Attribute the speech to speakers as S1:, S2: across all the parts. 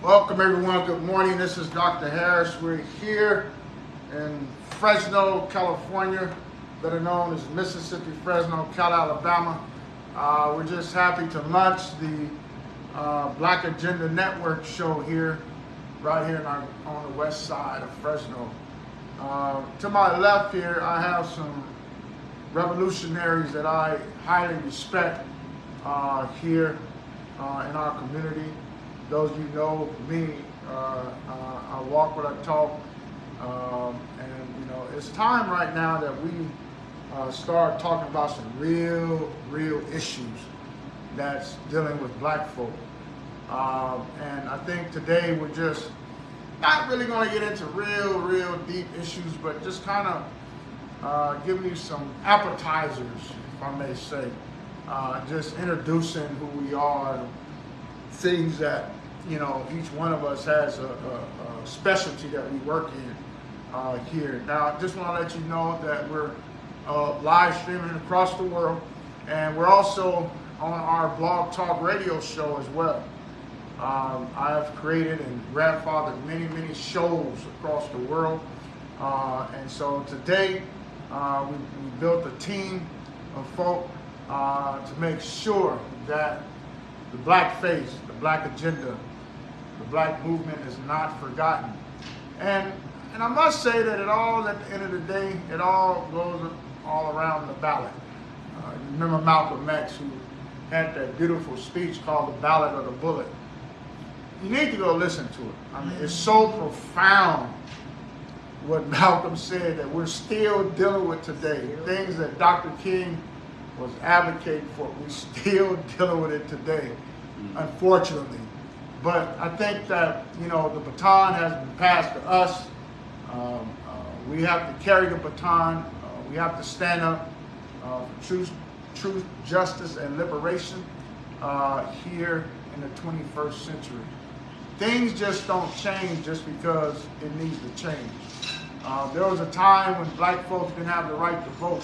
S1: Welcome everyone, good morning. This is Dr. Harris. We're here in Fresno, California, better known as Mississippi, Fresno, Cal, Alabama. We're just happy to launch the Black Agenda Network show here, right here on the west side of Fresno. To my left here, I have some revolutionaries that I highly respect here in our community. Those of you know me, I walk what I talk, and you know it's time right now that we start talking about some real issues that's dealing with black folk. And I think today we're just not really going to get into real deep issues, but just kind of giving you some appetizers, if I may say, just introducing who we are, and things that you know each one of us has a specialty that we work in here. Now, I just want to let you know that we're live streaming across the world, and we're also on our Blog Talk Radio show as well. I have created and grandfathered many shows across the world, and so today we built a team of folk to make sure that the black face, the black agenda, the black movement is not forgotten. And I must say that at the end of the day, it all goes all around the ballot. You remember Malcolm X, who had that beautiful speech called The Ballad of the Bullet. You need to go listen to it. I mean, it's so profound what Malcolm said that we're still dealing with today. Things that Dr. King was advocating for, we're still dealing with it today, unfortunately. But I think that, you know, the baton has been passed to us. We have to carry the baton. We have to stand up for truth, justice, and liberation here in the 21st century. Things just don't change just because it needs to change. There was a time when black folks didn't have the right to vote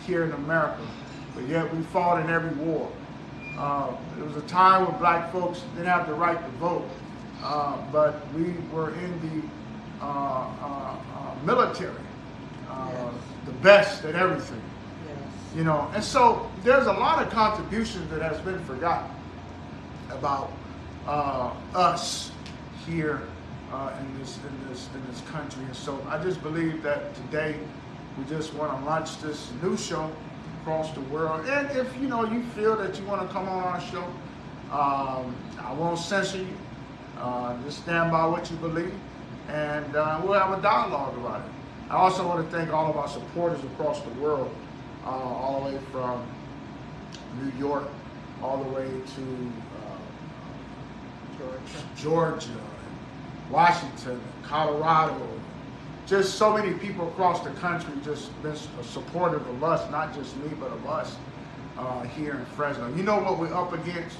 S1: here in America, but yet we fought in every war. There was a time when black folks didn't have the right to vote, but we were in the military, the best at everything. You know, and so there's a lot of contributions that has been forgotten about us here in this country. And so I just believe that today we just want to launch this new show across the world. And if you know you feel that you want to come on our show, I won't censor you. Just stand by what you believe, and we'll have a dialogue about it. I also want to thank all of our supporters across the world, all the way from New York all the way to Georgia, Washington, Colorado. Just so many people across the country just been supportive of us, not just me, but of us here in Fresno. You know what we're up against.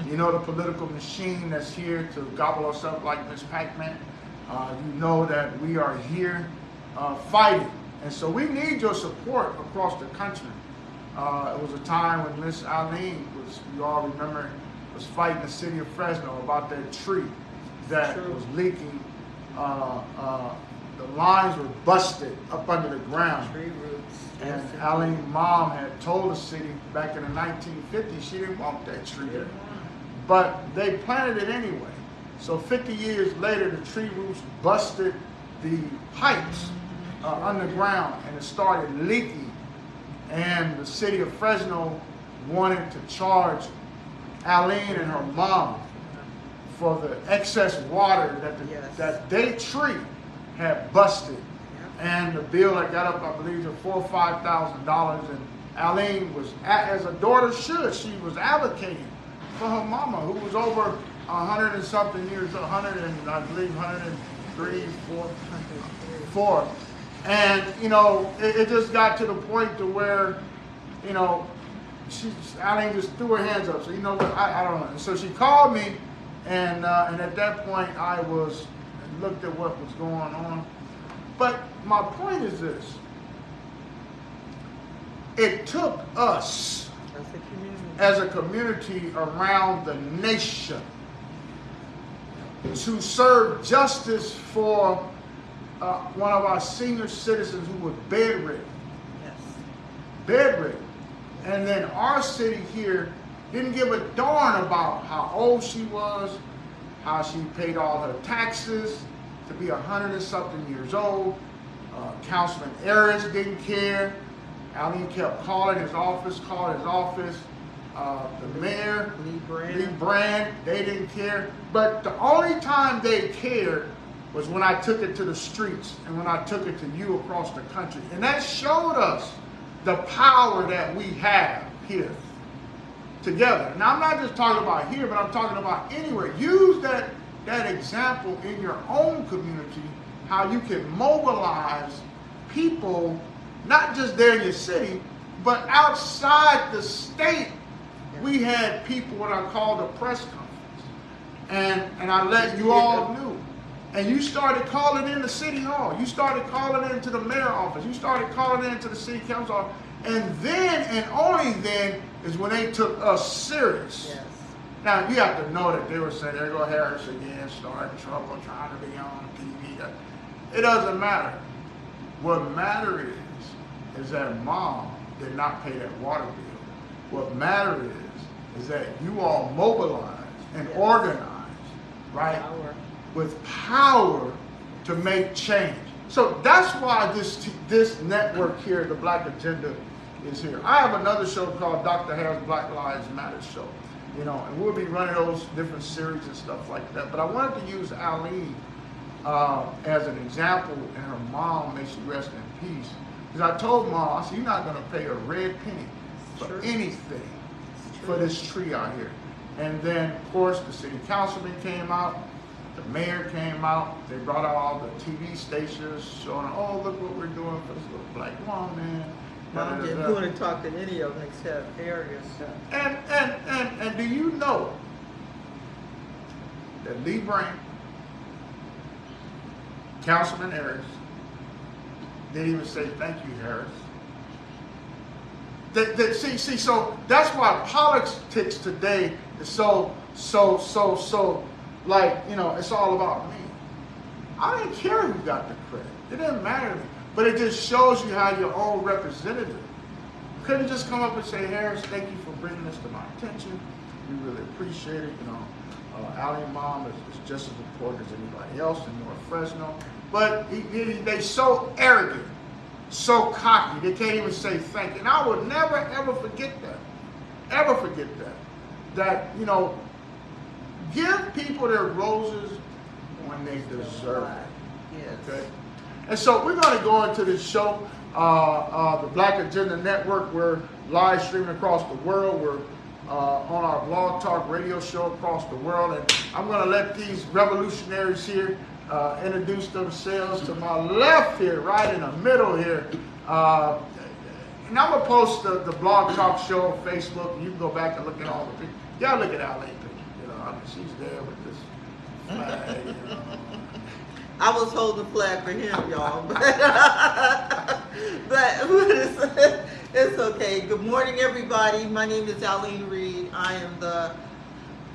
S1: You know the political machine that's here to gobble us up like Miss Pac-Man. You know that we are here fighting. And so we need your support across the country. It was a time when Miss Eileen was, you all remember, was fighting the city of Fresno about that tree that was leaking. The lines were busted up under the ground. Tree roots. And Eileen's mom had told the city back in the 1950s she didn't want that tree there. But they planted it anyway. So 50 years later, the tree roots busted the pipes underground, and it started leaking. And the city of Fresno wanted to charge Eileen and her mom for the excess water that their tree had busted. And the bill that got up, I believe, to $4,000 or $5,000. And Eileen was, as a daughter should, she was advocating for her mama, who was over 100 and something years, 100 and I believe 103, 4. And you know, it just got to the point to where, you know, Eileen just threw her hands up. So you know what? I don't know. And so she called me, and at that point I looked at what was going on. But my point is this: it took us as a community around the nation to serve justice for one of our senior citizens who was bedridden.
S2: Yes.
S1: Bedridden. And then our city here didn't give a darn about how old she was, how she paid all her taxes to be 100 and something years old. Councilman Ayers didn't care. Alene kept calling his office. The mayor, Lee Brand, they didn't care. But the only time they cared was when I took it to the streets and when I took it to you across the country. And that showed us the power that we have here together. Now, I'm not just talking about here, but I'm talking about anywhere. Use that example in your own community, how you can mobilize people, not just there in your city, but outside the state. We had people, what I call the press conference, and I let you all know. And you started calling in the city hall. You started calling into the mayor's office. You started calling into the city council office. And then, and only then, is when they took us serious.
S2: Yes.
S1: Now, you have to know that they were saying, there go Harris again, starting trouble, trying to be on TV. It doesn't matter. What matters is that Mom did not pay that water bill. What matters is that you all mobilized and organized, right? With power to make change. So that's why this network here, the Black Agenda, is here. I have another show called Dr. Harris Black Lives Matter Show, and we'll be running those different series and stuff like that. But I wanted to use Alene as an example, and her mom, may she rest in peace. Because I told Mom, I said, you're not going to pay a red penny for anything for this tree out here. And then, of course, the city councilman came out, the mayor came out, they brought out all the TV stations showing, oh, look what we're doing for this little black woman.
S2: Mom didn't want to talk to any of them except Arius.
S1: And do you know that Lee Brand, Councilman Harris, didn't even say thank you, Harris. See, so that's why politics today is so like, it's all about me. I didn't care who got the credit. It didn't matter to me. But it just shows you how your own representative couldn't just come up and say, Harris, thank you for bringing this to my attention. We really appreciate it. Alene Mom is just as important as anybody else in North Fresno. But they so arrogant, so cocky, they can't even say thank you. And I will never, ever forget that. Ever forget that. That, give people their roses when they deserve it.
S2: Yes.
S1: Okay? And so we're going to go into this show, the Black Agenda Network. We're live streaming across the world. We're on our Blog Talk radio show across the world. And I'm going to let these revolutionaries here introduce themselves. To my left here, right in the middle here. And I'm going to post the Blog Talk show on Facebook. You can go back and look at all the pictures. Y'all look at Alene picture. She's there with this flag.
S2: I was holding the flag for him, y'all. But it's okay. Good morning, everybody. My name is Alene Reed. I am the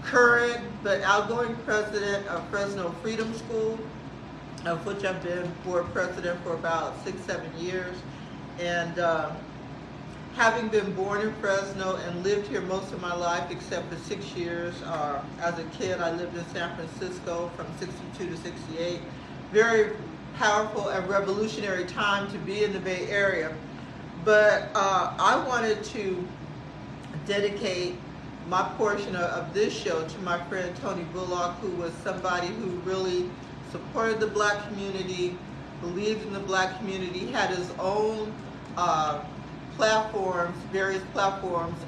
S2: current but outgoing president of Fresno Freedom School, of which I've been board president for about 6-7 years. And having been born in Fresno and lived here most of my life except for 6 years, as a kid I lived in San Francisco from 62 to 68. Very powerful and revolutionary time to be in the Bay Area. But I wanted to dedicate my portion of this show to my friend Tony Bullock, who was somebody who really supported the black community, believed in the black community, had his own platforms, various platforms,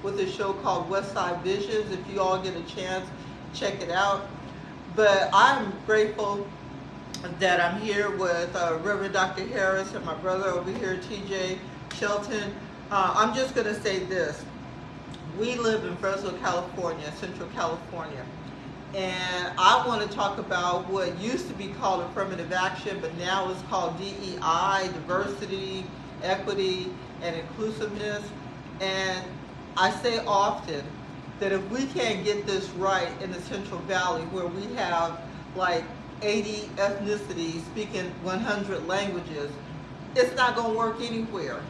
S2: with a show called West Side Visions. If you all get a chance, check it out. But I'm grateful that I'm here with Reverend Dr. Harris and my brother over here, TJ Shelton. I'm just going to say this. We live in Fresno, California, Central California. And I want to talk about what used to be called affirmative action, but now is called DEI, diversity, equity, and inclusiveness. And I say often that if we can't get this right in the Central Valley, where we have like 80 ethnicities speaking 100 languages, it's not going to work anywhere.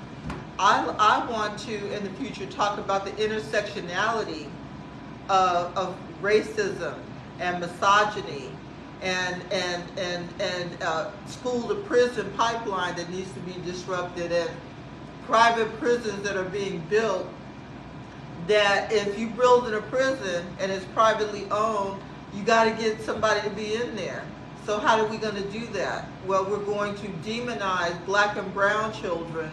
S2: I want to, in the future, talk about the intersectionality of racism and misogyny and school to prison pipeline that needs to be disrupted, and private prisons that are being built, that if you build in a prison and it's privately owned, you got to get somebody to be in there. So how are we going to do that? Well, we're going to demonize black and brown children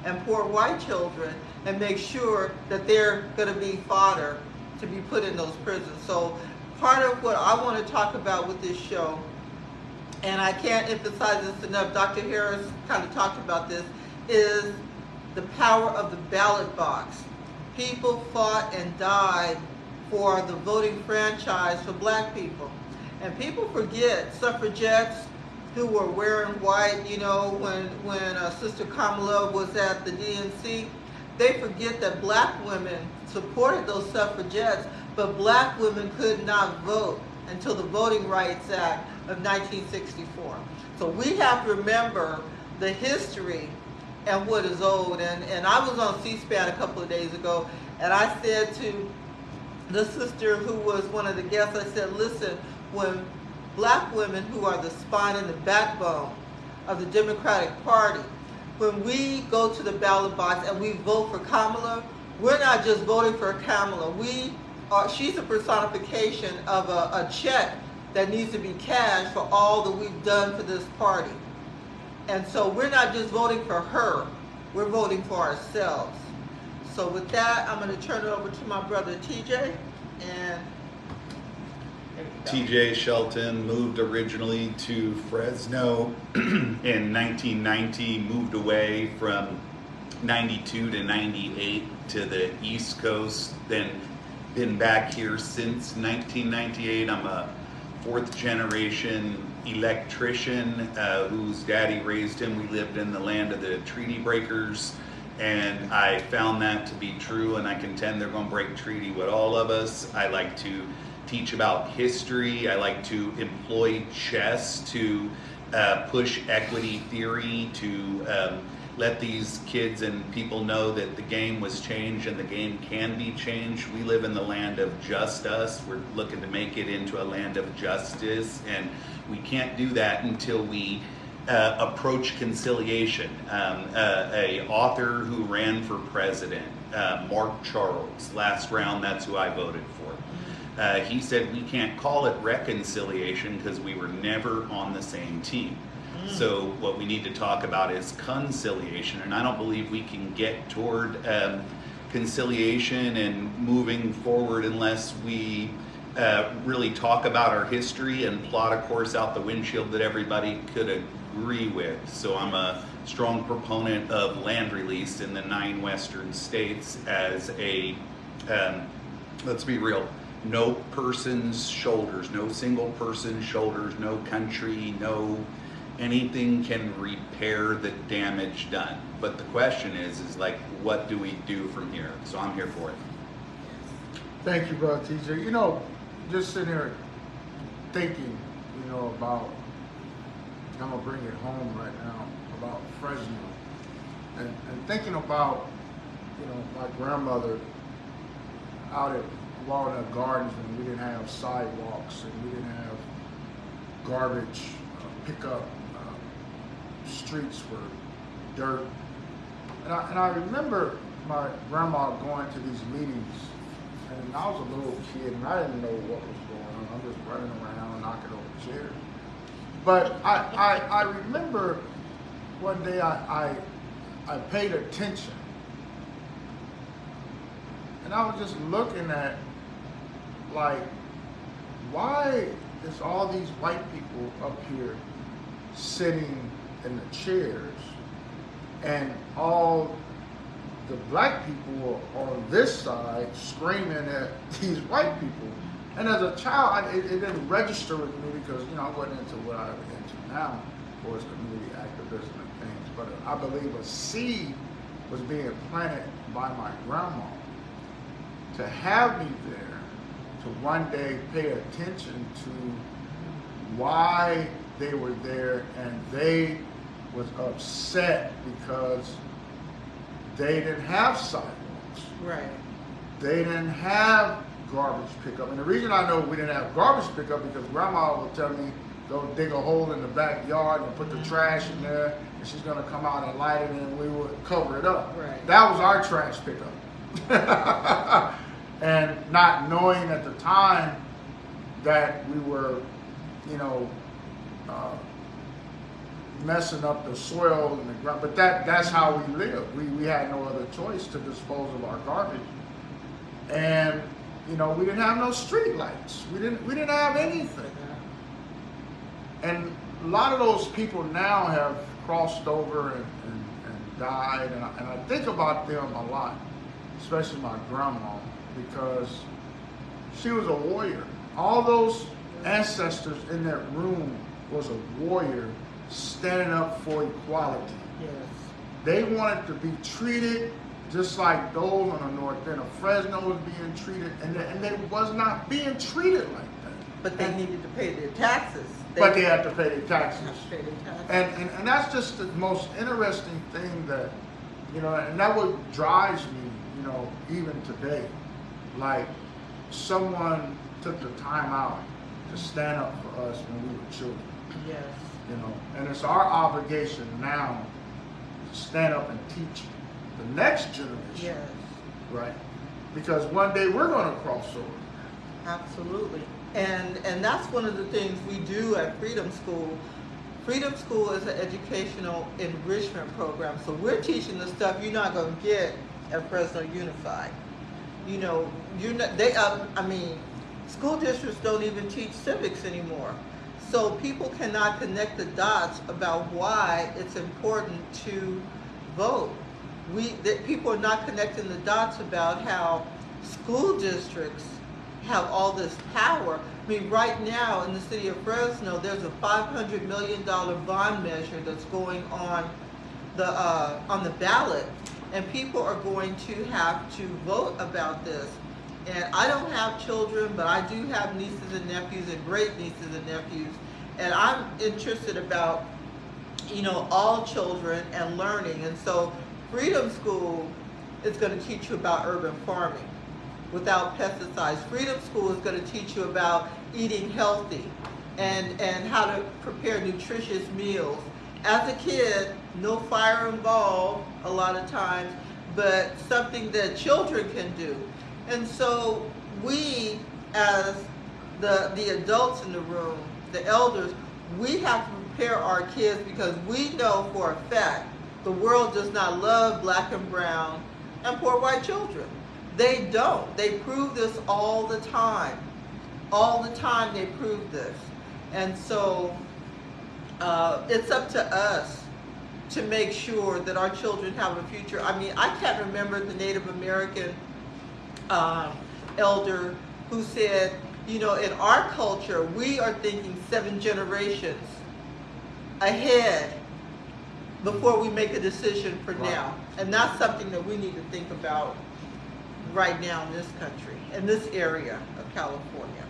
S2: and poor white children and make sure that they're going to be fodder to be put in those prisons. So part of what I want to talk about with this show, and I can't emphasize this enough, Dr. Harris kind of talked about this, is the power of the ballot box. People fought and died for the voting franchise for black people. And people forget suffragettes who were wearing white, you know, when Sister Kamala was at the DNC. They forget that black women supported those suffragettes, but black women could not vote until the Voting Rights Act of 1964. So we have to remember the history and what is old. And I was on C-SPAN a couple of days ago, and I said to the sister who was one of the guests, I said, listen, when black women, who are the spine and the backbone of the Democratic Party, when we go to the ballot box and we vote for Kamala, we're not just voting for Kamala. She's a personification of a check that needs to be cashed for all that we've done for this party. And so we're not just voting for her, we're voting for ourselves. So with that, I'm going to turn it over to my brother TJ. And
S3: TJ Shelton moved originally to Fresno in 1990, moved away from 92 to 98 to the East Coast, then been back here since 1998. I'm a fourth generation electrician whose daddy raised him. We lived in the land of the treaty breakers, and I found that to be true, and I contend they're going to break treaty with all of us. I like to teach about history. I like to employ chess to push equity theory, to let these kids and people know that the game was changed and the game can be changed. We live in the land of just us. We're looking to make it into a land of justice, and we can't do that until we approach conciliation. A author who ran for president, Mark Charles, last round, that's who I voted for. He said we can't call it reconciliation because we were never on the same team. So what we need to talk about is conciliation, and I don't believe we can get toward conciliation and moving forward unless we really talk about our history and plot a course out the windshield that everybody could agree with. So I'm a strong proponent of land release in the 9 western states as a, let's be real, no person's shoulders, no single person's shoulders, no country, no anything can repair the damage done. But the question is like, what do we do from here? So I'm here for it.
S1: Thank you, brother TJ. You know, just sitting here thinking, you know, about, I'm gonna bring it home right now, about Fresno, and thinking about, you know, my grandmother out at Walnut Gardens when we didn't have sidewalks and we didn't have garbage pickup. Streets were dirt, and I remember my grandma going to these meetings, and I was a little kid and I didn't know what was going on. I'm just running around knocking over chairs. But I remember one day I paid attention, and I was just looking at, like, why is all these white people up here sitting in the chairs and all the black people on this side screaming at these white people? And as a child, it didn't register with me because, you know, I wasn't into what I'm into now, for community activism and things. But I believe a seed was being planted by my grandma to have me there, to one day pay attention to why they were there, and they was upset because they didn't have sidewalks.
S2: Right.
S1: They didn't have garbage pickup. And the reason I know we didn't have garbage pickup because grandma would tell me, go dig a hole in the backyard and put the trash in there, and she's gonna come out and light it, and we would cover it up.
S2: Right.
S1: That was our trash pickup. And not knowing at the time that we were, you know, messing up the soil and the ground, but that's how we lived. We had no other choice to dispose of our garbage. And you know, we didn't have no street lights. We didn't have anything. And a lot of those people now have crossed over and died, and I think about them a lot, especially my grandma, because she was a warrior. All those ancestors in that room was a warrior standing up for equality.
S2: Yes.
S1: They wanted to be treated just like those on the north end of Fresno was being treated, and they was not being treated like that.
S2: But they needed to pay their taxes.
S1: But they had to pay their taxes.
S2: Pay their taxes.
S1: And that's just the most interesting thing that, you know, and that what drives me, you know, even today. Like, someone took the time out to stand up for us when we were children.
S2: Yes.
S1: You know, and it's our obligation now to stand up and teach the next generation.
S2: Yes.
S1: Right? Because one day we're going to cross over.
S2: Absolutely. And that's one of the things we do at Freedom School. Freedom School is an educational enrichment program. So we're teaching the stuff you're not going to get at Fresno Unified. You know, you're not, school districts don't even teach civics anymore. So people cannot connect the dots about why it's important to vote. People are not connecting the dots about how school districts have all this power. I mean, right now in the city of Fresno, there's a $500 million bond measure that's going on the ballot, and people are going to have to vote about this. And I don't have children, but I do have nieces and nephews and great nieces and nephews, and I'm interested about, you know, all children and learning. And so Freedom School is going to teach you about urban farming without pesticides. Freedom School is going to teach you about eating healthy and how to prepare nutritious meals. As a kid, no fire involved a lot of times, but something that children can do. And so we, as the adults in the room, the elders, we have to prepare our kids, because we know for a fact the world does not love black and brown and poor white children. They don't. They prove this all the time. All the time they prove this. And so it's up to us to make sure that our children have a future. I mean, I can't remember the Native American elder who said, you know, in our culture, we are thinking 7 generations ahead before we make a decision for now. And that's something that we need to think about right now in this country, in this area of California.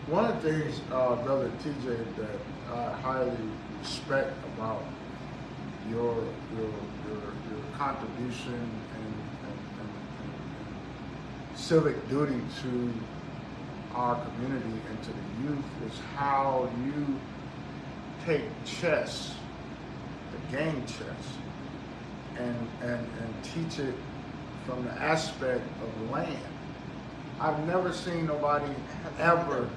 S1: One of the things, Brother TJ, that I highly respect about your contribution and civic duty to our community and to the youth is how you take chess, the game chess, and teach it from the aspect of land. I've never seen nobody ever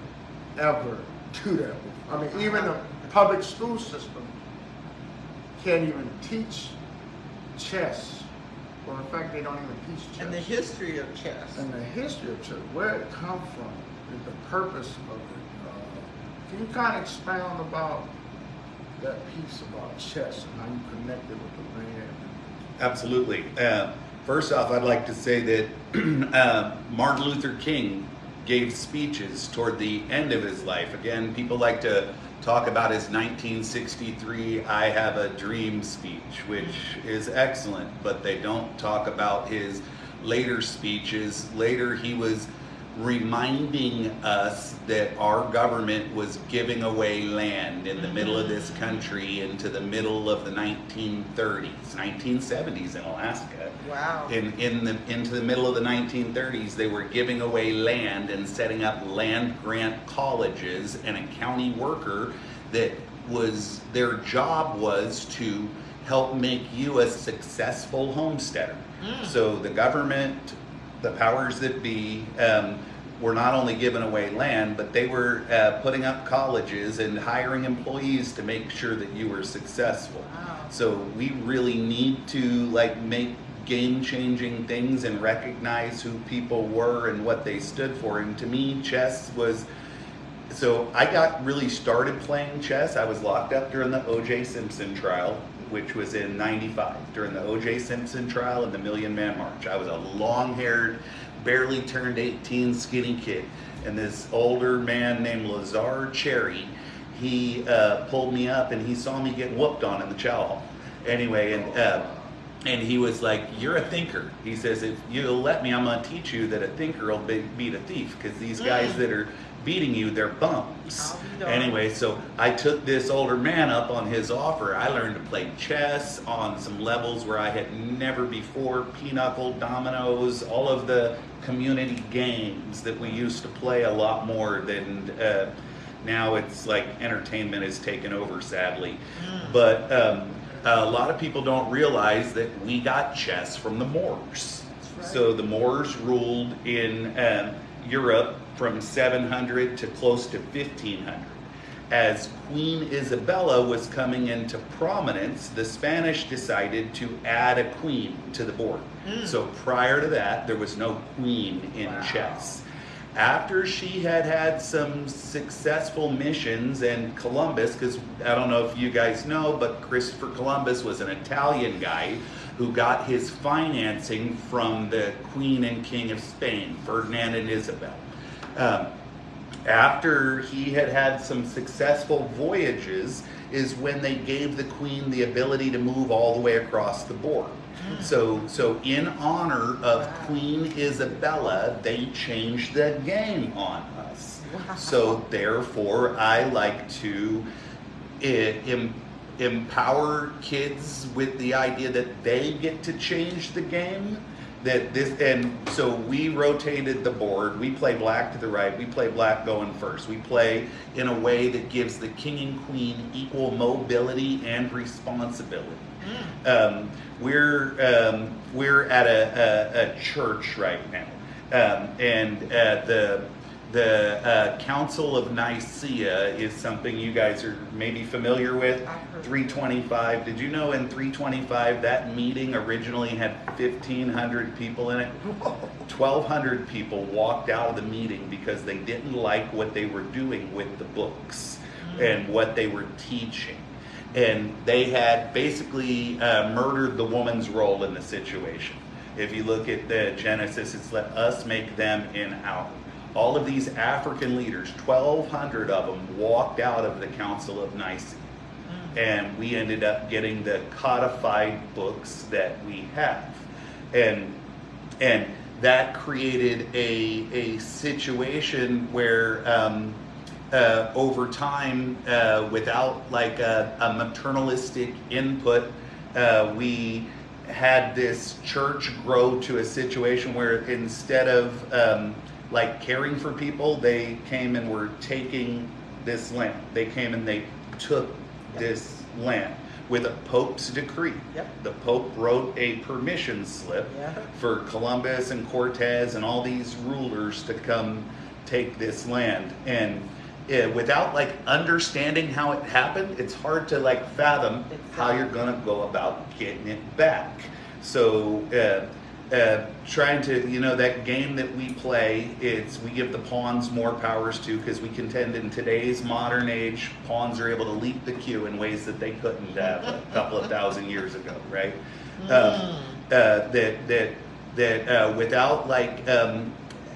S1: do that. I mean, even the public school system can't even teach chess. Well, in fact, they don't even teach chess.
S2: And the history of chess.
S1: And the history of chess, where it come from, and the purpose of it. Can you kind of expound about that piece about chess and how you connect it with the land?
S3: Absolutely. First off, I'd like to say that Martin Luther King gave speeches toward the end of his life. Again, people like to talk about his 1963 I Have a Dream speech, which is excellent, but they don't talk about his later speeches. Later, he was reminding us that our government was giving away land in the middle of this country into the middle of the 1930s, 1970s in Alaska.
S2: Wow.
S3: Into the middle of the 1930s, they were giving away land and setting up land grant colleges, and a county worker that was, their job was to help make you a successful homesteader. So the government, the powers that be, were not only giving away land, but they were putting up colleges and hiring employees to make sure that you were successful.
S2: Wow.
S3: So we really need to like make game-changing things and recognize who people were and what they stood for. And to me, chess was, so I got really started playing chess. I was locked up during the O.J. Simpson trial, which was in '95, during the O.J. Simpson trial and the Million Man March. I was a long-haired, barely turned 18 skinny kid. And this older man named Lazar Cherry, he pulled me up and he saw me get whooped on in the chow hall. Anyway, and he was like, "You're a thinker." He says, "If you'll let me, I'm gonna teach you that a thinker will beat a thief, because these guys that are beating you, they're bums." Anyway, so I took this older man up on his offer. I learned to play chess on some levels where I had never before, pinochle, dominoes, all of the community games that we used to play a lot more than now. It's like entertainment has taken over, sadly. But a lot of people don't realize that we got chess from the Moors.
S2: Right.
S3: So the Moors ruled in Europe from 700 to close to 1500. As Queen Isabella was coming into prominence, the Spanish decided to add a queen to the board. So prior to that, there was no queen in chess. After she had had some successful missions, and Columbus, because I don't know if you guys know, but Christopher Columbus was an Italian guy who got his financing from the Queen and King of Spain, Ferdinand and Isabel. After he had had some successful voyages is when they gave the Queen the ability to move all the way across the board. So in honor of Queen Isabella, they changed the game on us.
S2: Wow.
S3: So therefore, I like to empower kids with the idea that they get to change the game. And so we rotated the board. We play black to the right. We play black going first. We play in a way that gives the king and queen equal mobility and responsibility. We're at a church right now, and the Council of Nicaea is something you guys are maybe familiar with. 325. Did you know in 325 that meeting originally had 1,500 people in it? 1,200 people walked out of the meeting because they didn't like what they were doing with the books and what they were teaching. And they had basically murdered the woman's role in the situation. If you look at the Genesis, it's let us make them in our. All of these African leaders, 1,200 of them, walked out of the Council of Nicaea. And we ended up getting the codified books that we have. And that created a situation where over time, without like a maternalistic input, we had this church grow to a situation where instead of like caring for people, they came and were taking this land. They came and they took this land with a Pope's decree. The Pope wrote a permission slip for Columbus and Cortez and all these rulers to come take this land. And without like understanding how it happened, it's hard to like fathom how you're gonna go about getting it back. So trying to, you know, that game that we play, we give the pawns more powers to, because we contend in today's modern age, pawns are able to leap the queue in ways that they couldn't a couple of thousand years ago, right? Without like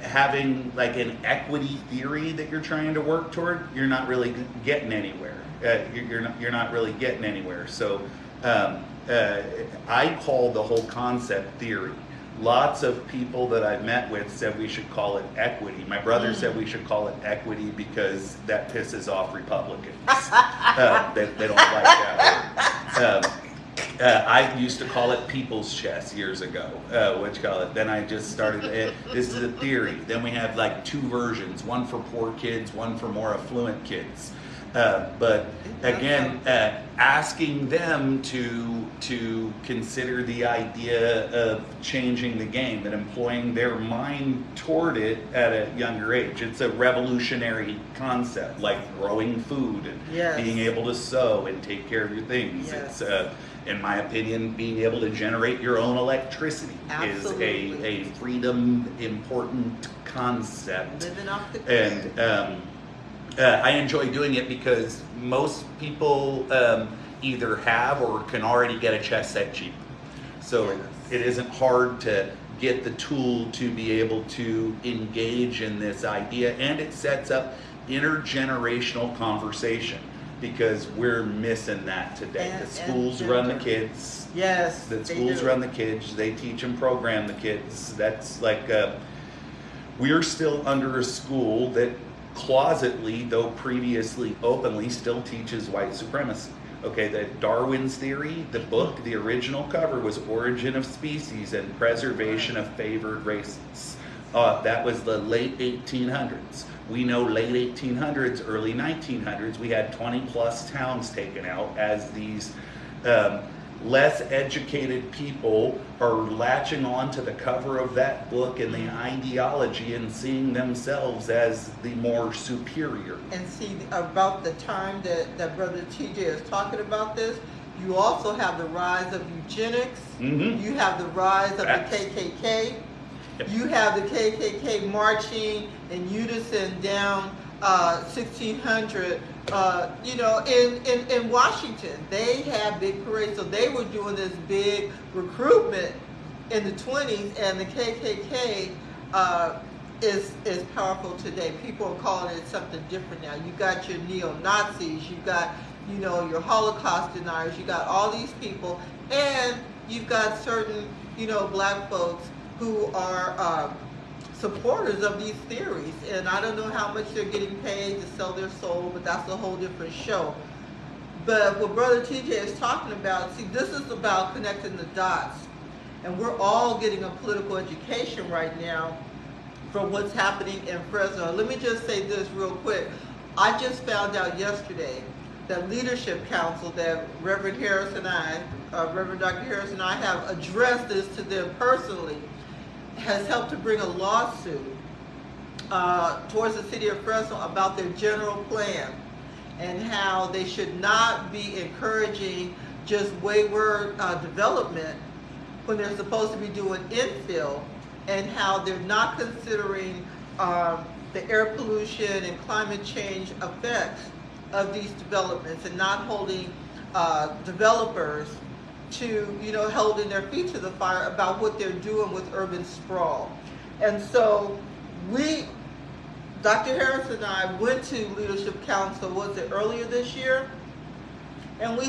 S3: having like an equity theory that you're trying to work toward, you're not really getting anywhere. You're not really getting anywhere. So I call the whole concept theory. lots of people that I've met with said we should call it equity. My brother said we should call it equity because that pisses off Republicans. They don't like that word. I used to call it people's chess years ago. Then I just started, this is a theory. Then we have like two versions, one for poor kids, one for more affluent kids. But again, asking them to consider the idea of changing the game and employing their mind toward it at a younger age. It's a revolutionary concept, like growing food and
S2: Yes.
S3: being able to sow and take care of your things.
S2: Yes.
S3: It's, in my opinion, being able to generate your own electricity
S2: Absolutely.
S3: is a freedom important concept.
S2: Living off the grid.
S3: And I enjoy doing it because most people either have or can already get a chess set cheap. So
S2: Yes.
S3: it isn't hard to get the tool to be able to engage in this idea, and it sets up intergenerational conversation because we're missing that today.
S2: And-
S3: The schools run the kids.
S2: Yes,
S3: The
S2: they
S3: schools
S2: do.
S3: run the kids. They teach and program the kids. That's like we're still under a school that closetly, though previously openly, still teaches white supremacy. Okay, the Darwin's Theory, the book, the original cover was Origin of Species and Preservation of Favored Races. That was the late 1800s. We know late 1800s, early 1900s, we had 20 plus towns taken out as these less educated people are latching on to the cover of that book and the ideology and seeing themselves as the more superior.
S2: And see, about the time that Brother TJ is talking about this, you also have the rise of eugenics.
S3: Mhm.
S2: You have the rise of
S3: Facts.
S2: the KKK.
S3: Yep.
S2: You have the KKK marching in unison down 1600. In Washington, they had big parades, so they were doing this big recruitment in the 20s, and the KKK is powerful today. People are calling it something different now. You got your neo-Nazis, you got your Holocaust deniers, you got all these people, and you've got certain black folks who are supporters of these theories, and I don't know how much they're getting paid to sell their soul, but that's a whole different show. But what Brother TJ is talking about, see, this is about connecting the dots, and we're all getting a political education right now from what's happening in Fresno. Let me just say this real quick. I just found out yesterday that Leadership Council that Reverend Dr. Harris and I have addressed this to them personally, has helped to bring a lawsuit towards the city of Fresno about their general plan and how they should not be encouraging just wayward development when they're supposed to be doing infill, and how they're not considering the air pollution and climate change effects of these developments, and not holding developers to holding their feet to the fire about what they're doing with urban sprawl. And so Dr. Harris and I went to Leadership Council, was it earlier this year? And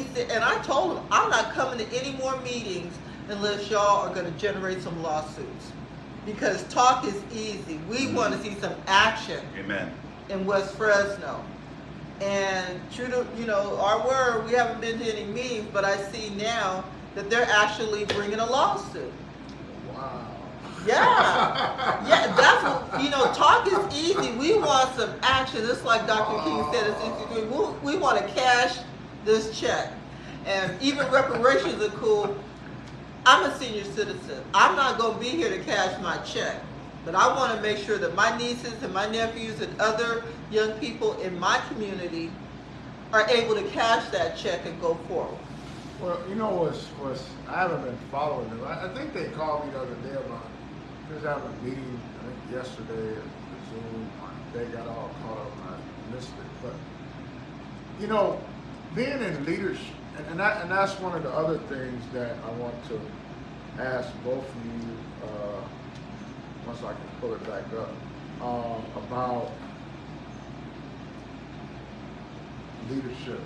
S2: I told them, I'm not coming to any more meetings unless y'all are going to generate some lawsuits, because talk is easy. We want to see some action.
S3: Amen.
S2: In West Fresno. And true to our word, we haven't been to any meetings, but I see now that they're actually bringing a lawsuit.
S1: Wow.
S2: Yeah, that's what talk is easy. We want some action. It's like Dr. King said at 63. We want to cash this check, and even reparations are cool. I'm a senior citizen. I'm not going to be here to cash my check. But I want to make sure that my nieces and my nephews and other young people in my community are able to cash that check and go forward.
S1: Well, what's I haven't been following them. I think they called me the other day about just having a meeting, I think yesterday at Zoom. They got all caught up and I missed it. But being in leadership, and that's one of the other things that I want to ask both of you, once I can pull it back up, about leadership.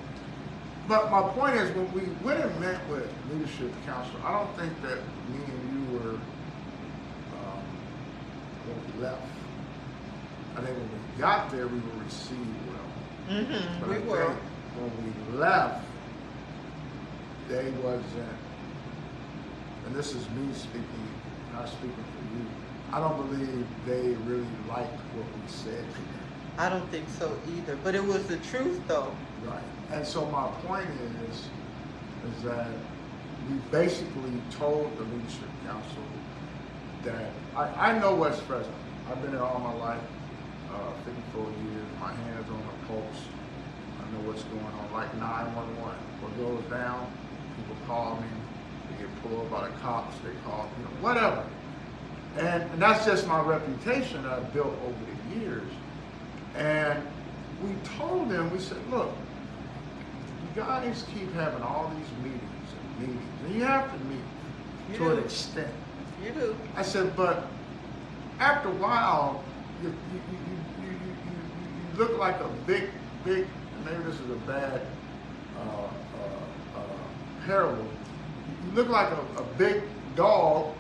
S1: But my point is, when we went and met with Leadership Council, I don't think that me and you were left. I think when we got there, we were received well. But
S2: We
S1: I
S2: were.
S1: think when we left, they wasn't, and this is me speaking, not speaking for you, I don't believe they really liked what we said to them.
S2: I don't think so either, but it was the truth though.
S1: Right. And so my point is that we basically told the leadership council that I know West Fresno. I've been there all my life, 54 years. My hand is on the pulse. I know what's going on. Like 911, what goes down, people call me. They get pulled over by the cops. They call, whatever. And that's just my reputation that I've built over the years. And we told them, we said, look, you guys keep having all these meetings and meetings, and you have to meet
S2: You
S1: to an
S2: do.
S1: extent.
S2: You do.
S1: I said, but after a while, you look like a big, maybe this is a bad parable. You look like a big dog,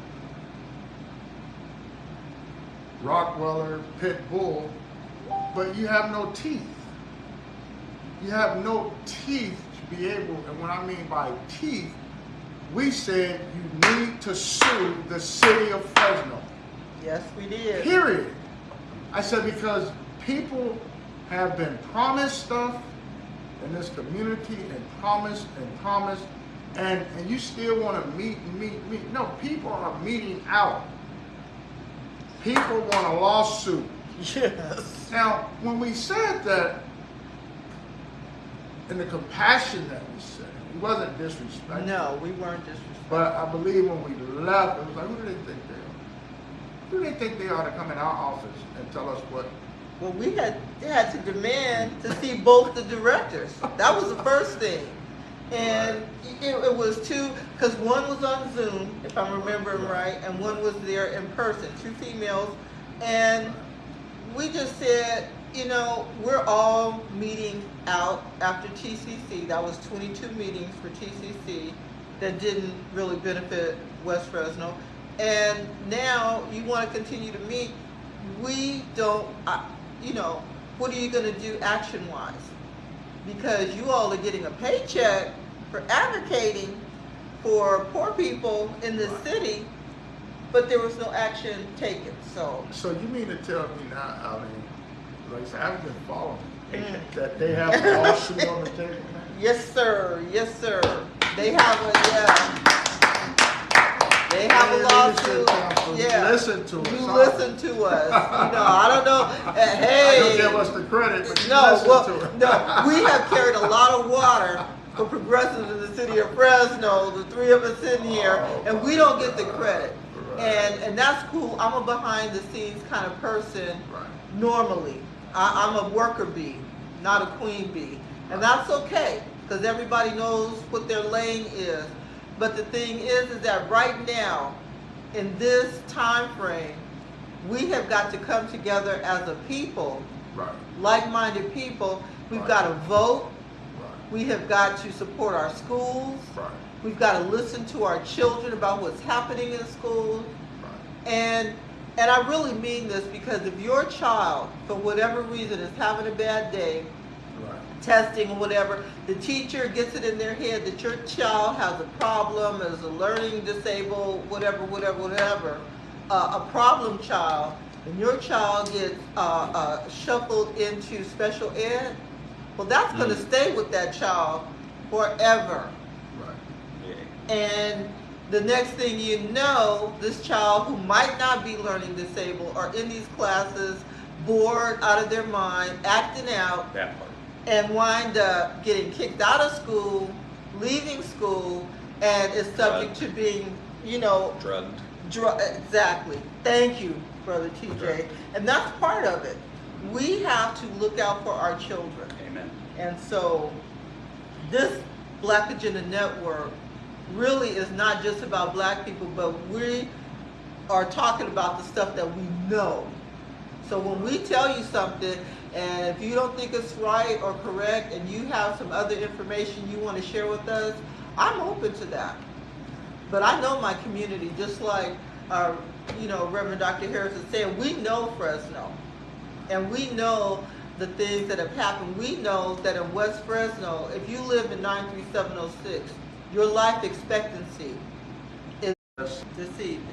S1: Rottweiler, pit bull, but you have no teeth. You have no teeth to be able, and what I mean by teeth, we said you need to sue the city of Fresno.
S2: Yes, we did.
S1: Period. I said because people have been promised stuff in this community and promised, and you still want to meet. No, people are meeting out. People want a lawsuit.
S2: Yes.
S1: Now, when we said that, in the compassion that we said, it wasn't disrespectful.
S2: No, we weren't disrespectful.
S1: But I believe when we left, it was like, who do they think they are? Who do they think they are to come in our office and tell us what?
S2: Well, we had to demand to see both the directors. That was the first thing. And it was two, because one was on Zoom, if I'm remembering right, and one was there in person, two females. And we just said, we're all meeting out after TCC. That was 22 meetings for TCC that didn't really benefit West Fresno. And now you want to continue to meet. We don't, what are you going to do action-wise? Because you all are getting a paycheck for advocating for poor people in this city, but there was no action taken. So
S1: you mean to tell me now, I mean, like I said, I've been following that they have a lawsuit on the table now?
S2: yes, sir. Yes, sir. They have They have a lawsuit. Yeah.
S1: Listen to us.
S2: You
S1: huh?
S2: listen to us. I don't know. Hey.
S1: I don't give us the credit, but you
S2: No,
S1: listen
S2: well,
S1: to us.
S2: no, we have carried a lot of water for progressives in the city of Fresno, the three of us in here, and we don't get the credit. And that's cool. I'm a behind the scenes kind of person normally. I'm a worker bee, not a queen bee. And that's okay, because everybody knows what their lane is. But the thing is that right now, in this time frame, we have got to come together as a people, like-minded people. We've got to vote. We have got to support our schools. We've got to listen to our children about what's happening in schools. And I really mean this, because if your child, for whatever reason, is having a bad day, testing or whatever, the teacher gets it in their head that your child has a problem, is a learning disabled, whatever, a problem child, and your child gets shuffled into special ed, well, that's going to stay with that child forever. And the next thing you know, this child who might not be learning disabled are in these classes, bored out of their mind, acting out,
S3: That part.
S2: and wind up getting kicked out of school, leaving school, and is subject to being,
S3: Drugged.
S2: Exactly. Thank you, Brother TJ.
S3: Drugged.
S2: And that's part of it. We have to look out for our children.
S3: Amen.
S2: And so this Black Agenda Network really is not just about black people, but we are talking about the stuff that we know. So when we tell you something, and if you don't think it's right or correct, and you have some other information you want to share with us, I'm open to that. But I know my community, just like Reverend Dr. Harris is saying, we know Fresno, and we know the things that have happened. We know that in West Fresno, if you live in 93706, your life expectancy is this evening.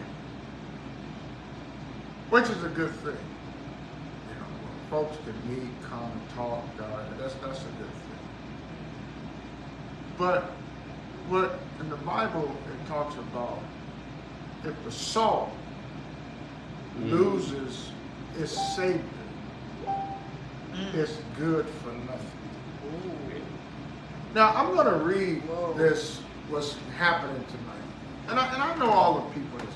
S1: Which is a good thing. Folks can meet, come, talk, that's a good thing. But what in the Bible it talks about, if the salt loses its savior, it's good for nothing.
S2: Ooh.
S1: Now I'm going to read this, what's happening tonight, and I know all the people in this.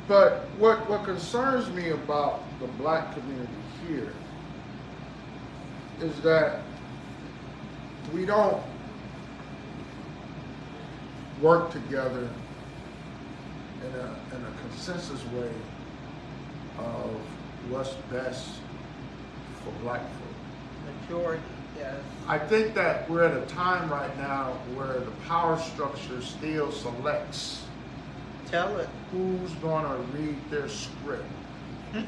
S1: But what concerns me about the black community here is that we don't work together in a consensus way of what's best for black folk.
S2: Majority, yes.
S1: I think that we're at a time right now where the power structure still selects
S2: Tell it.
S1: who's going to read their script.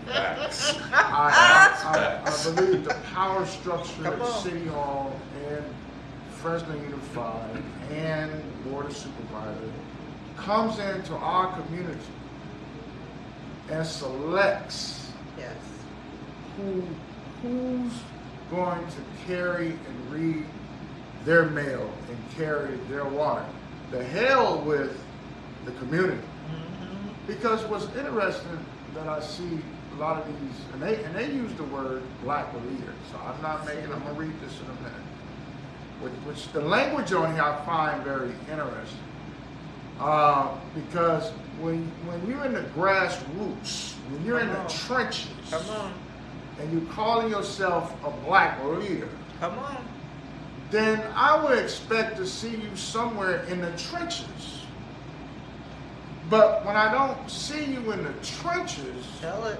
S3: Facts.
S1: I believe the power structure
S2: Come
S1: at
S2: on.
S1: City Hall and Fresno Unified and Board of Supervisors comes into our community and selects
S2: Yes.
S1: who's going to carry and read their mail and carry their water. The hell with the community.
S2: Mm-hmm.
S1: Because what's interesting that I see a lot of these, and they use the word black leader, so I'm gonna read this in a minute. Which the language on here I find very interesting. Because when you're in the grassroots, when you're in the trenches,
S2: Come on.
S1: and you're calling yourself a black leader,
S2: Come on.
S1: then I would expect to see you somewhere in the trenches. But when I don't see you in the trenches,
S2: Tell it.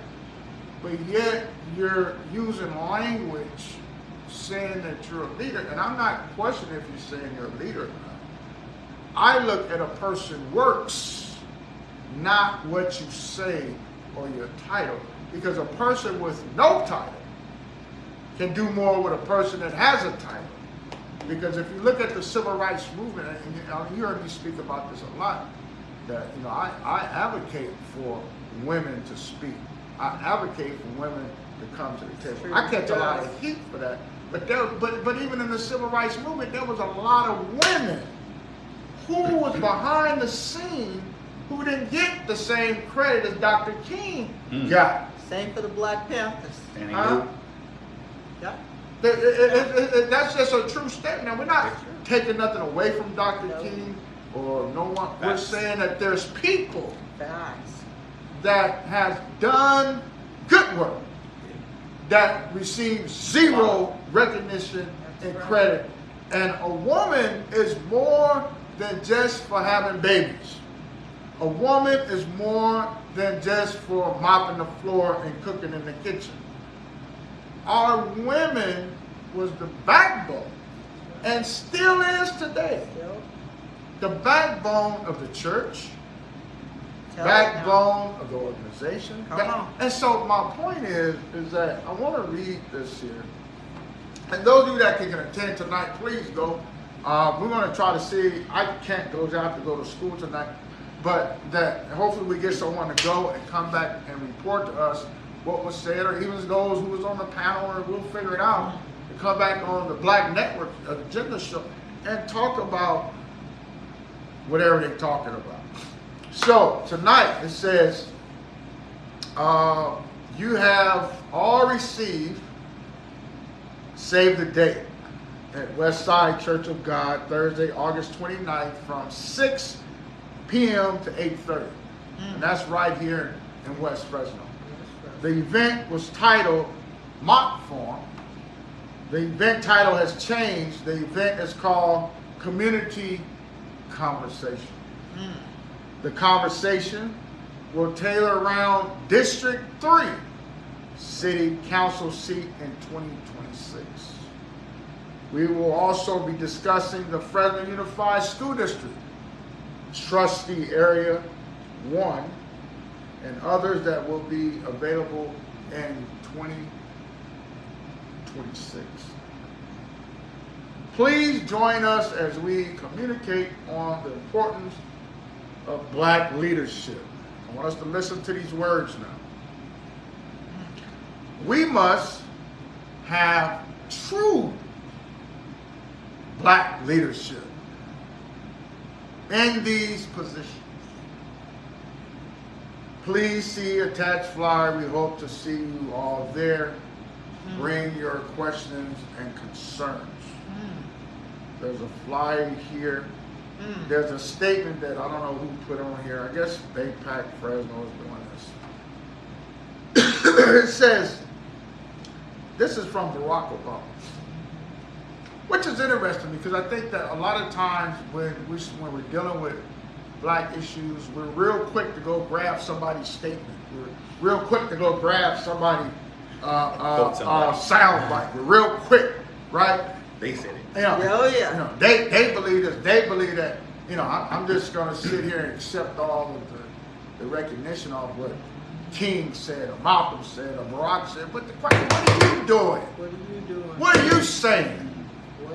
S1: but yet you're using language saying that you're a leader, and I'm not questioning if you're saying you're a leader or not. I look at a person's works, not what you say or your title, because a person with no title can do more with a person that has a title. Because if you look at the civil rights movement, and you heard me speak about this a lot, that I advocate for women to speak. I advocate for women to come to the table. I catch a lot of heat for that, but even in the civil rights movement, there was a lot of women who was behind the scene who didn't get the same credit as Dr. King got.
S2: Same for the Black Panthers.
S3: Fannie
S1: Huh?
S3: Lou.
S2: Yeah.
S1: That's just a true statement. Now, we're not taking nothing away from Dr.
S2: No.
S1: King or no one. We're
S3: Facts.
S1: saying that there's people
S2: Facts.
S1: that has done good work that receive zero recognition and credit. And a woman is more than just for having babies. A woman is more than just for mopping the floor and cooking in the kitchen. Our women was the backbone, and still is today,
S2: Still.
S1: the backbone of the church,
S2: Tell it now.
S1: backbone of the organization.
S2: Come on.
S1: And so my point is that I want to read this here. And those of you that can attend tonight, please go. We're going to try to see, I can't go, I have to go to school tonight, but that hopefully we get someone to go and come back and report to us what was said, or even those who was on the panel, or we'll figure it out, and come back on the Black Network agenda show and talk about whatever they're talking about. So tonight it says, you have all received Save the Date at Westside Church of God, Thursday, August 29th from 6 p.m. to 8:30. And that's right here in West Fresno. The event was titled Mock Forum. The event title has changed. The event is called Community Conversation. The conversation will tailor around District 3 City Council seat in 2026. We will also be discussing the Fresno Unified School District Trustee Area 1, and others that will be available in 2026. Please join us as we communicate on the importance of black leadership. I want us to listen to these words now. We must have true black leadership in these positions. Please see attached flyer. We hope to see you all there. Bring your questions and concerns. There's a flyer here. There's a statement that I don't know who put on here. I guess BayPAC Fresno is doing this. It says, this is from Barack Obama, which is interesting because I think that a lot of times when we're dealing with black issues, we're real quick to go grab somebody's statement. We're real quick to go grab somebody's sound bite. We're real quick, right?
S3: They said it.
S1: You know,
S2: Oh, yeah.
S1: You know, they believe this. They believe that. You know, I'm just going to sit here and accept all of the recognition of what King said, or Malcolm said, or Barack said. But the question, what are you doing?
S2: What are you doing?
S1: What are you saying?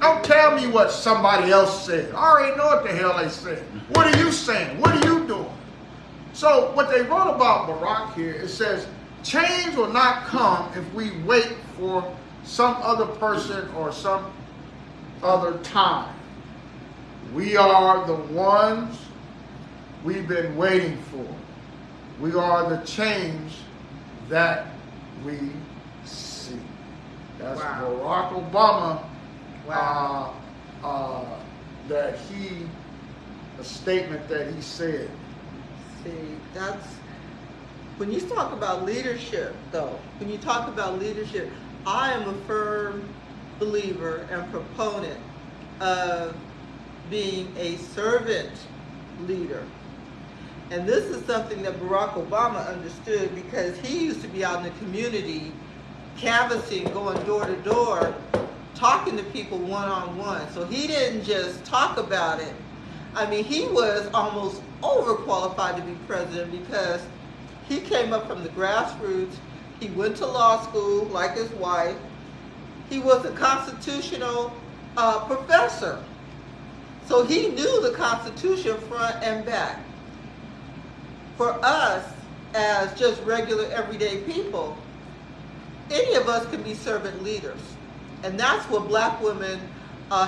S1: Don't tell me what somebody else said. I already know what the hell they said. What are you saying? What are you doing? So what they wrote about Barack here, it says, change will not come if we wait for some other person or some other time. We are the ones we've been waiting for. We are the change that we see. That's Barack Obama. A statement that he said.
S2: See, that's, when you talk about leadership though, when you talk about leadership, I am a firm believer and proponent of being a servant leader. And this is something that Barack Obama understood because he used to be out in the community canvassing, going door to door, talking to people one-on-one. So he didn't just talk about it. I mean, he was almost overqualified to be president because he came up from the grassroots. He went to law school like his wife. He was a constitutional professor. So he knew the Constitution front and back. For us, as just regular everyday people, any of us can be servant leaders. And that's what black women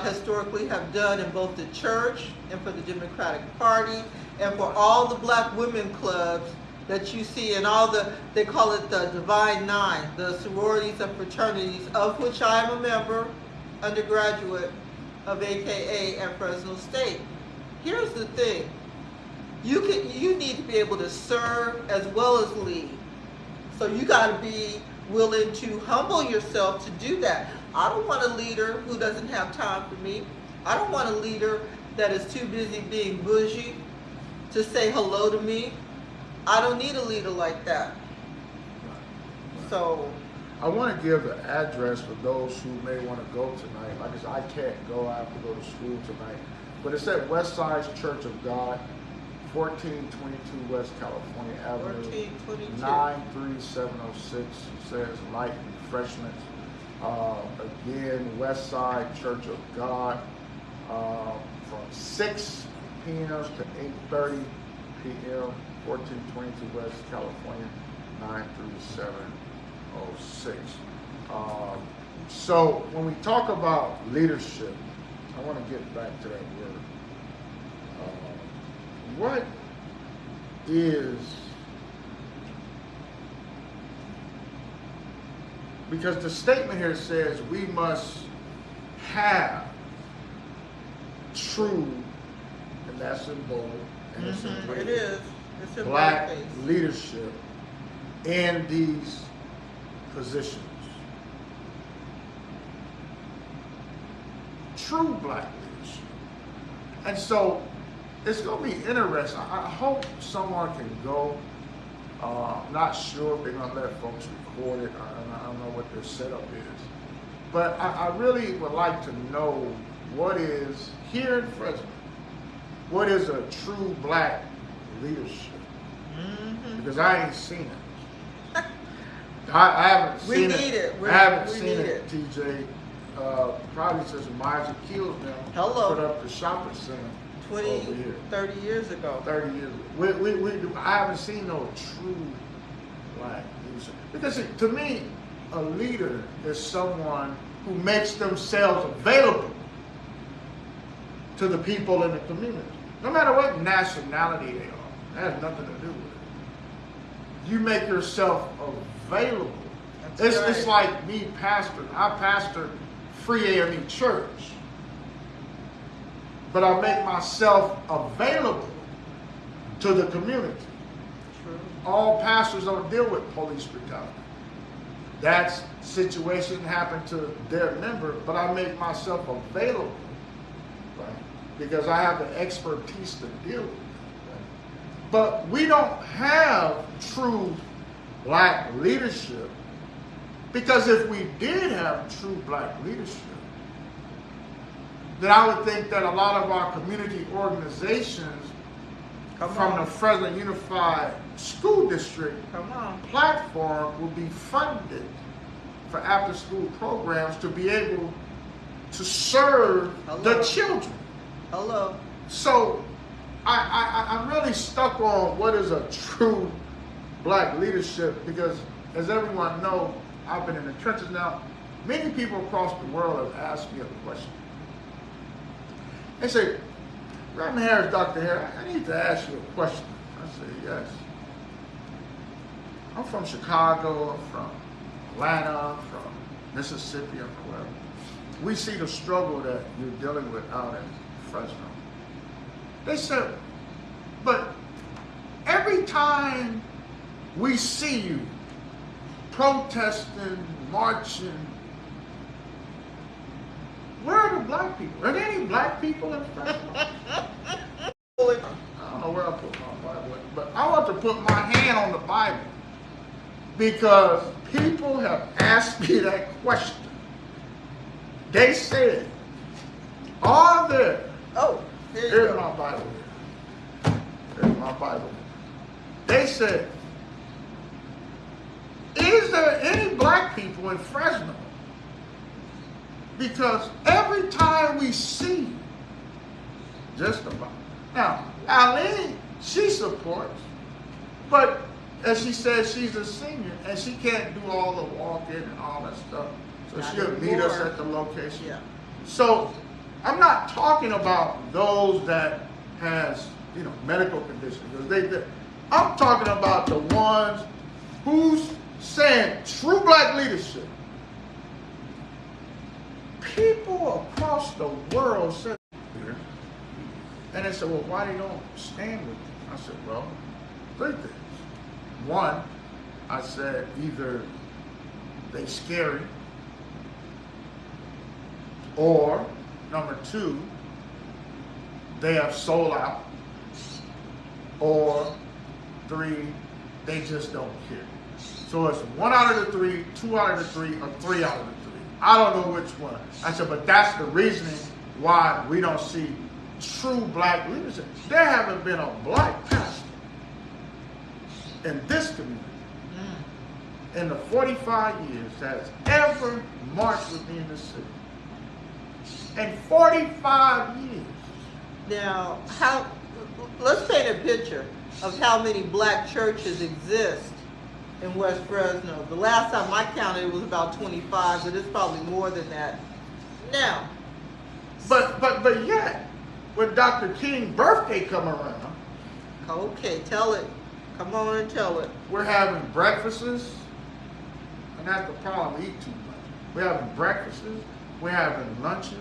S2: historically have done in both the church and for the Democratic Party and for all the black women clubs that you see and all the, they call it the Divine Nine, the sororities and fraternities, of which I am a member, undergraduate of AKA at Fresno State. Here's the thing, you need to be able to serve as well as lead. So you gotta be willing to humble yourself to do that. I don't want a leader who doesn't have time for me. I don't want a leader that is too busy being bougie to say hello to me. I don't need a leader like that. So
S1: I want to give the address for those who may want to go tonight. Like I said, I can't go. I have to go to school tonight. But it's at Westside Church of God, 1422 West California Avenue,
S2: 1422.
S1: 93706. It says light refreshments. Again, Westside Church of God, from 6 p.m. to 8:30 p.m. 1422 West California, 93706. So when we talk about leadership, I want to get back to that word. What is, because the statement here says we must have true, and that's in bold, and it's in
S2: it is. It's in
S1: black
S2: blackface.
S1: leadership in these positions. True black leadership. And so it's going to be interesting. I hope someone can go. I'm not sure if they're going to let folks record it. I don't know what their setup is. But I really would like to know what is, here in Fresno, what is a true black leadership? Because I ain't seen it. I haven't
S2: We
S1: seen
S2: need
S1: it.
S2: it.
S1: I haven't
S2: We
S1: seen
S2: need
S1: it, TJ. Probably since Margie Keels now
S2: Hello.
S1: put up the shopping center
S2: 20,
S1: over here
S2: 30 years ago.
S1: 30 years ago. I haven't seen no true black leadership. Because see, to me, a leader is someone who makes themselves available to the people in the community. No matter what nationality they are. That has nothing to do with it. You make yourself available. It's like me pastoring. I pastor Free AME Church. But I make myself available to the community.
S2: True.
S1: All pastors don't deal with police brutality. That situation happened to their member, but I make myself available, right? Because I have the expertise to deal with it. Right? But we don't have true black leadership, because if we did have true black leadership, then I would think that a lot of our community organizations from the Fresno Unified School District platform will be funded for after-school programs to be able to serve the children.
S2: Hello.
S1: So I'm really stuck on what is a true black leadership, because as everyone knows, I've been in the trenches now. Many people across the world have asked me a question. They say, Reverend Harris, Dr. Harris, I need to ask you a question. I say, yes. I'm from Chicago, I'm from Atlanta, I'm from Mississippi, I'm from wherever. We see the struggle that you're dealing with out in Fresno. They said, but every time we see you protesting, marching, where are the black people? Are there any black people in Fresno? I don't know where I put my Bible, but I want to put my hand on the Bible, because people have asked me that question. They said, are there?
S2: Oh,
S1: Here's my Bible. Here's my Bible. They said, is there any black people in Fresno? Because every time we see you, just about. Now, Aline, she supports, but as she says, she's a senior and she can't do all the walking and all that stuff. So she'll meet us at the location.
S2: Yeah.
S1: So I'm not talking about those that has, medical conditions. I'm talking about the ones who's saying true black leadership. People across the world said, and they said, well, why they don't stand with you? I said, well, three things. One, I said, either they scary, or number two, they have sold out, or three, they just don't care. So it's one out of the three, two out of the three, or three out of the three. I don't know which one. I said, but that's the reasoning why we don't see true black leadership. There haven't been a black pastor in this community in the 45 years that has ever marched with me in the city. In 45 years.
S2: Now, let's paint a picture of how many black churches exist in West Fresno. The last time I counted, it was about 25, but it's probably more than that now.
S1: But yet, when Dr. King's birthday come around,
S2: okay, tell it. Come on and tell it.
S1: we're having breakfasts, and that's the problem. We eat too much. We're having breakfasts, we're having lunches,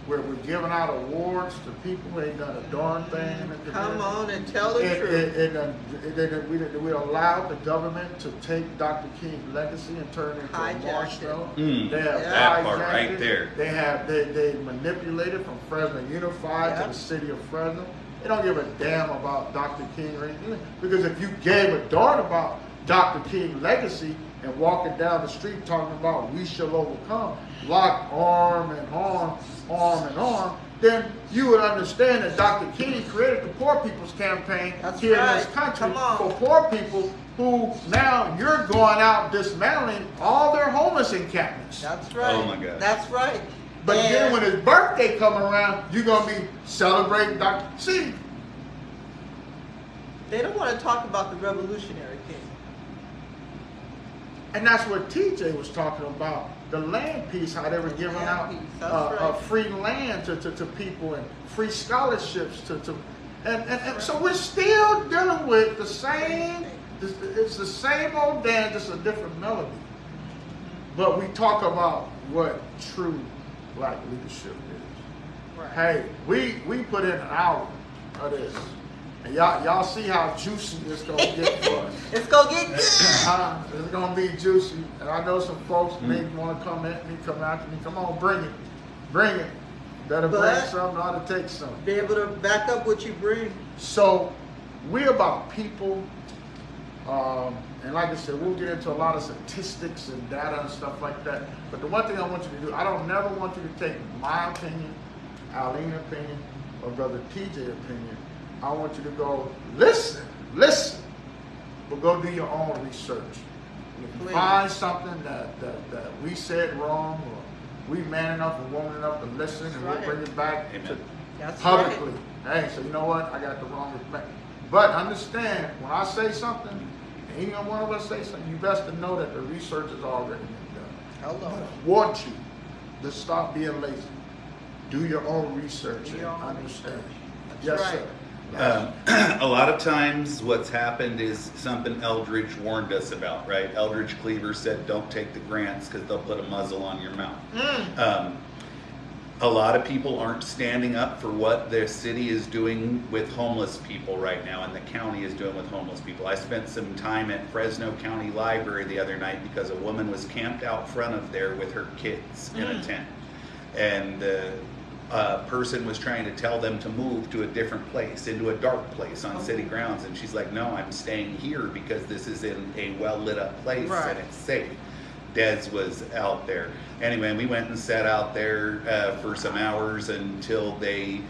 S1: where we're giving out awards to people who ain't done a darn thing in the community.
S2: Come on and tell the truth.
S1: We allowed the government to take Dr. King's legacy and turn it into a marshmallow. They have
S3: that part
S1: hijacked
S3: right
S1: it.
S3: there.
S1: They manipulated from Fresno Unified to the city of Fresno. They don't give a damn about Dr. King or anything. Because if you gave a darn about Dr. King's legacy and walking down the street talking about we shall overcome, lock arm and arm, arm and arm, then you would understand that Dr. King created the Poor People's Campaign
S2: That's
S1: here in
S2: right.
S1: this country
S2: Come on.
S1: for poor people who now you're going out dismantling all their homeless encampments.
S2: That's right.
S3: Oh my God.
S2: That's right.
S1: But then
S2: And
S1: when his birthday come around, you're going to be celebrating Dr. See,
S2: they don't want to talk about the Revolutionary King.
S1: and that's what TJ was talking about, the land piece, how they were giving
S2: Land
S1: out
S2: piece, that's right.
S1: free land to people and free scholarships and so we're still dealing with the same, it's the same old dance, just a different melody. But we talk about what true black leadership is.
S2: Right.
S1: Hey, we put in an hour of this. And y'all see how juicy this gonna get for us.
S2: It's gonna get good.
S1: It's gonna be juicy. And I know some folks may wanna come at me, come after me. Come on, bring it. Bring it. Better bring
S2: But-
S1: some, ought to take some.
S2: Be able to back up what you bring.
S1: So we're about people. And like I said, we'll get into a lot of statistics and data and stuff like that. But the one thing I want you to do, I don't never want you to take my opinion, Aleen's opinion, or Brother TJ's opinion. I want you to go listen, but go do your own research. And if you
S2: Please.
S1: find something that we said wrong, or we man enough or woman enough to listen, and we'll
S2: right.
S1: bring it back
S3: Amen.
S1: to
S2: That's
S1: publicly.
S2: right.
S1: Hey, so you know what? I got the wrong respect. But understand, when I say something, and either one of us say something, you best to know that the research is already been done.
S2: Hello.
S1: I want you to stop being lazy. Do your own research
S2: Do
S1: and
S2: your own
S1: understand.
S2: research.
S1: Yes,
S2: That's
S1: sir.
S2: right.
S1: Yes.
S3: A lot of times what's happened is something Eldridge warned us about, right? Eldridge Cleaver said, don't take the grants because they'll put a muzzle on your mouth. A lot of people aren't standing up for what their city is doing with homeless people right now, and the county is doing with homeless people. I spent some time at Fresno County Library the other night because a woman was camped out front of there with her kids in a tent. And the person was trying to tell them to move to a different place, into a dark place on city grounds. And she's like, no, I'm staying here because this is in a well lit up place
S2: Right.
S3: and it's safe. Des was out there. Anyway, we went and sat out there for some hours until they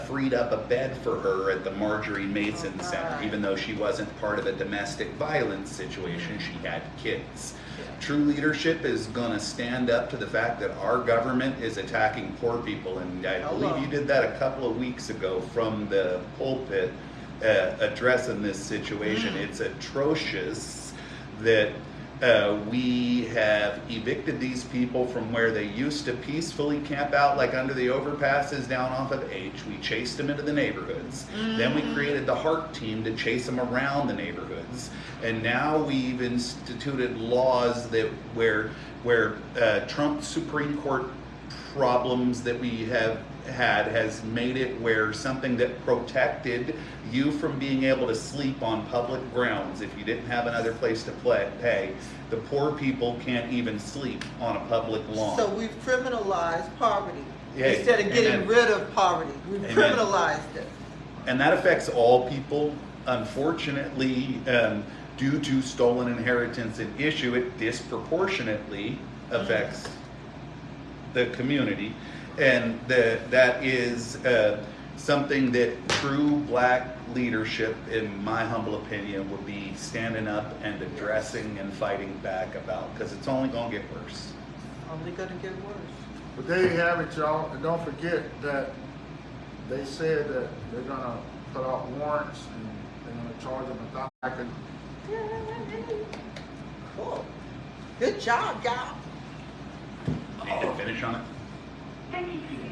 S3: freed up a bed for her at the Marjorie Mason
S2: Oh,
S3: Center.
S2: right.
S3: Even though she wasn't part of a domestic violence situation, she had kids. True leadership is going to stand up to the fact that our government is attacking poor people, and I believe you did that a couple of weeks ago from the pulpit addressing this situation. It's atrocious that we have evicted these people from where they used to peacefully camp out, like under the overpasses down off of H. We chased them into the neighborhoods. Then we created the HEART team to chase them around the neighborhoods. And now we've instituted laws that where Trump Supreme Court problems that we have had has made it where something that protected you from being able to sleep on public grounds if you didn't have another place to pay, the poor people can't even sleep on a public lawn.
S2: So we've criminalized poverty
S3: Yeah,
S2: instead of getting
S3: amen.
S2: rid of poverty. We've
S3: Amen.
S2: criminalized it.
S3: And that affects all people. Unfortunately, due to stolen inheritance and issue, it disproportionately affects the community. And that is something that true black leadership, in my humble opinion, would be standing up and addressing and fighting back about, because it's only going to get worse.
S2: Only gonna get worse.
S1: But there you have it, y'all. And don't forget that they said that they're gonna put out warrants and they're gonna charge them $1,000.
S2: Cool. Good job, y'all.
S3: Need to finish on it?
S4: Thank you for your